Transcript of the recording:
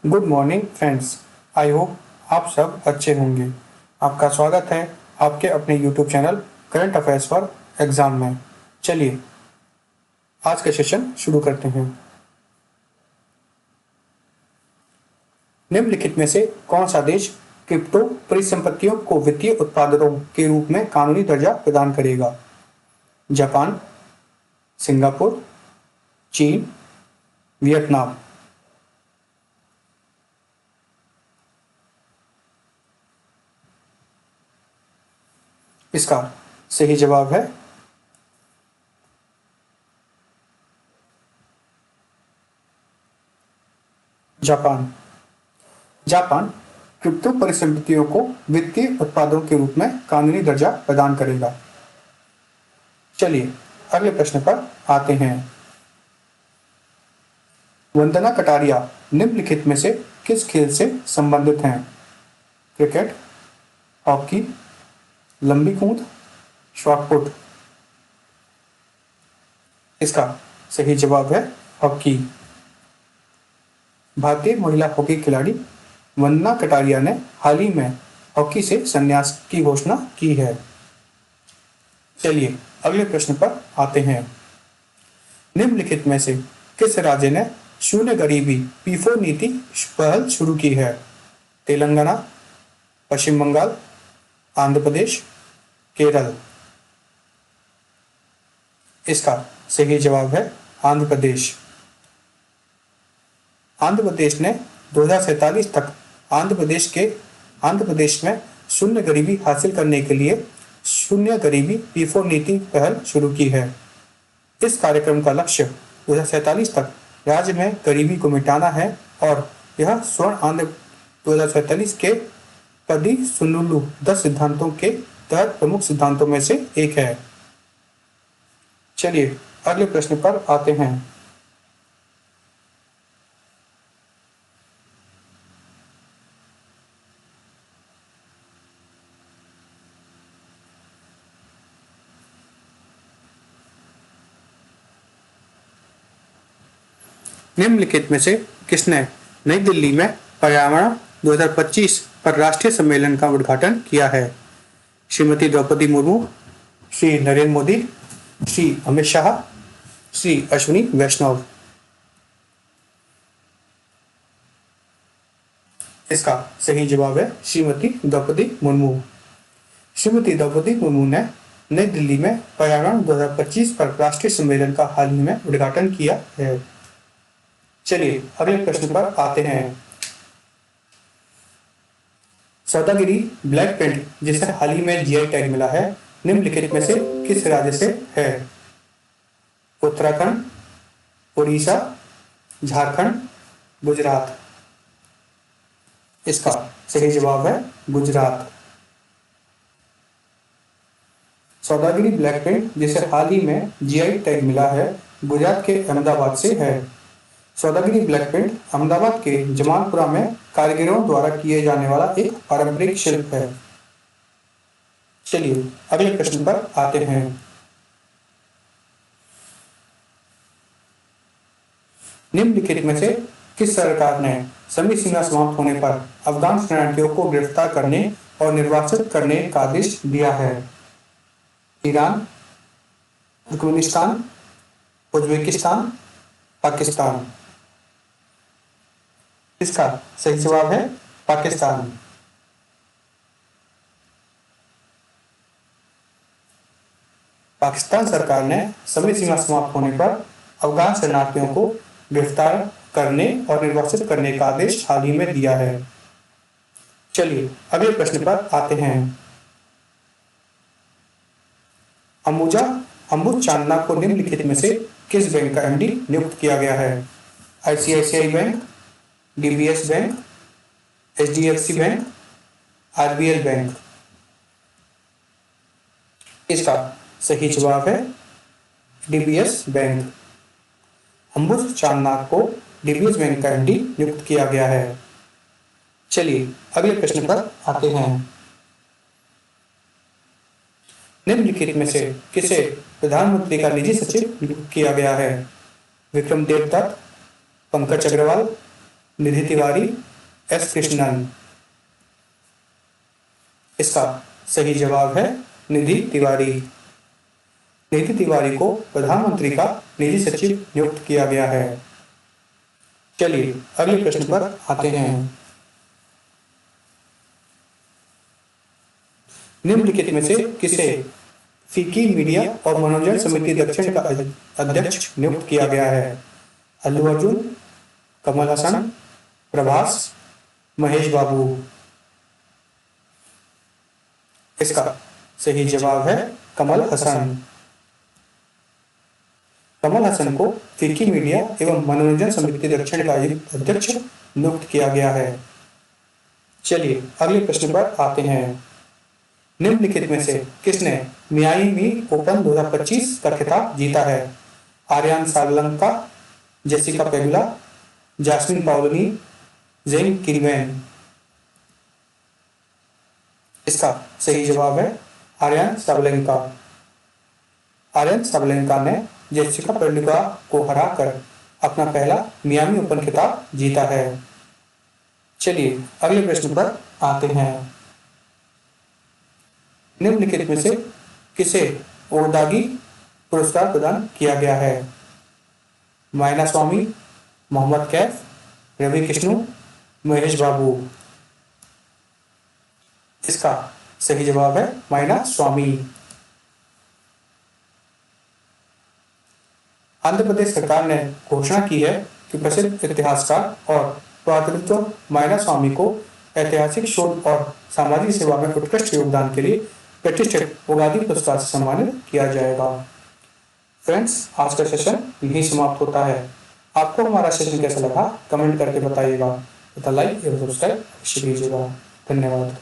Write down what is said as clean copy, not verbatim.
Good morning friends. I hope आप सब अच्छे होंगे। आपका स्वागत है आपके अपने YouTube channel current affairs for exam में। चलिए आज का सेशन शुरू करते हैं। निम्नलिखित में से कौन सा देश क्रिप्टो परिसंपत्तियों को वित्तीय उत्पादों के रूप में कानूनी दर्जा प्रदान करेगा? जापान, सिंगापुर, चीन, वियतनाम। इसका सही जवाब है जापान। जापान क्रिप्टो परिसंपत्तियों को वित्तीय उत्पादों के रूप में कानूनी दर्जा प्रदान करेगा। चलिए अगले प्रश्न पर आते हैं। वंदना कटारिया निम्नलिखित में से किस खेल से संबंधित हैं? क्रिकेट, हॉकी, लंबी कूद, शॉटपुट। इसका सही जवाब है हॉकी। भारतीय महिला हॉकी खिलाड़ी वंदना कटारिया ने हाल ही में हॉकी से संन्यास की घोषणा की है। चलिए अगले प्रश्न पर आते हैं। निम्नलिखित में से किस राज्य ने शून्य गरीबी P4 नीति पहल शुरू की है? तेलंगाना, पश्चिम बंगाल, आंध्र प्रदेश, केरल। इसका सही जवाब है आंध्र प्रदेश। आंध्र प्रदेश ने 2047 तक आंध्र प्रदेश में शून्य गरीबी हासिल करने के लिए शून्य गरीबी P4 नीति पहल शुरू की है। इस कार्यक्रम का लक्ष्य 2047 तक राज्य में गरीबी को मिटाना है और यह स्वर्ण आंध्र 2047 के पदी सुनुलु 10 सिद्धांतों के तहत प्रमुख सिद्धांतों में से एक है। चलिए अगले प्रश्न पर आते हैं। निम्नलिखित में से किसने नई दिल्ली में पर्यावरण 2025 पर राष्ट्रीय सम्मेलन का उद्घाटन किया है? श्रीमती द्रौपदी मुर्मू, श्री नरेंद्र मोदी, श्री अमित शाह, श्री अश्विनी वैष्णव। इसका सही जवाब है श्रीमती द्रौपदी मुर्मू। श्रीमती द्रौपदी मुर्मू ने नई दिल्ली में पर्यावरण 2025 पर राष्ट्रीय सम्मेलन का हाल ही में उद्घाटन किया है। चलिए अगले प्रश्न पर आते हैं। सौदागिरी ब्लैक पेंट जिसे हाल ही में जीआई टैग मिला है, निम्नलिखित में से किस राज्य से है? उत्तराखंड, उड़ीसा, झारखंड, गुजरात। इसका सही जवाब है गुजरात। सौदागिरी ब्लैक पेंट जिसे हाल ही में जीआई टैग मिला है, गुजरात के अहमदाबाद से है। सौदागिरी ब्लैक पेंट अहमदाबाद के जमालपुरा में कारीगरों द्वारा किए जाने वाला एक पारंपरिक शिल्प है। चलिए अगले प्रश्न पर आते हैं। निम्नलिखित में से किस सरकार ने समय सीमा समाप्त होने पर अफगान शरणार्थियों को गिरफ्तार करने और निर्वासित करने का आदेश दिया है? Iran, Turkmenistan, Uzbekistan, Pakistan. इसका सही जवाब है पाकिस्तान। पाकिस्तान सरकार ने समय सीमा समाप्त होने पर अफगान शरणार्थियों को गिरफ्तार करने और निर्वासित करने का आदेश हाल ही में दिया है। चलिए अगले प्रश्न पर आते हैं। अम्बुज चांदना को निम्नलिखित में से किस बैंक का एमडी नियुक्त किया गया है? ICICI bank, DBS bank, HDFC bank, RBL bank. इसका सही जवाब है डीबीएस बैंक। अम्बुज चांदना को डीबीएस बैंक का एमडी नियुक्त किया गया है। चलिए अगले प्रश्न पर आते हैं। निम्नलिखित में से किसे प्रधानमंत्री का निजी सचिव नियुक्त किया गया है? विक्रम देवदत्त, पंकज अग्रवाल, निधि तिवारी, एस कृष्णन। इसका सही जवाब है निधि तिवारी। निधि तिवारी को प्रधानमंत्री का निजी सचिव नियुक्त किया गया है। चलिए अगले प्रश्न पर आते हैं। निम्नलिखित में से किसे फीकी मीडिया और मनोरंजन समिति दक्षिण का अध्यक्ष नियुक्त किया गया है? अल्लू अर्जुन, कमल हसन, प्रभास, महेश बाबू। इसका सही जवाब है कमल हसन। कमल हसन को फीकी मीडिया एवं मनोरंजन समिति दक्षिण का अध्यक्ष नियुक्त किया गया है। चलिए अगले प्रश्न पर आते हैं। निम्नलिखित में से किसने मियामी ओपन 2025 का खिताब जीता है? आर्यन सालंका, जेसिका पेगुला, जास्मिन पाउलिनी, जेन किरीवैन। इसका सही जवाब है आर्यन साबलेंका। आर्यन साबलेंका ने जेसिका पेगुला को हराकर अपना पहला मियामी ओपन खिताब जीता है। चलिए अगले प्रश्न पर आते हैं। निम्नलिखित में से किसे ओरदागी पुरस्कार प्रदान किया गया है? मायना स्वामी, मोहम्मद कैफ, रवि कृष्णु, महेश बाबू। इसका सही जवाब है मायना स्वामी। आंध्र प्रदेश सरकार ने घोषणा की है कि प्रसिद्ध इतिहासकार और पुरातत्व मायना स्वामी को ऐतिहासिक शोध और सामाजिक सेवा में उत्कृष्ट योगदान के लिए प्रतिष्ठित ओगादी पुरस्कार से सम्मानित किया जाएगा। फ्रेंड्स, आज का सेशन यहीं समाप्त होता है। आपको हमारा सेशन कैसा लगा कमेंट करके बताइएगा तथा लाइक एवं सब्सक्राइब कीजिएगा। धन्यवाद।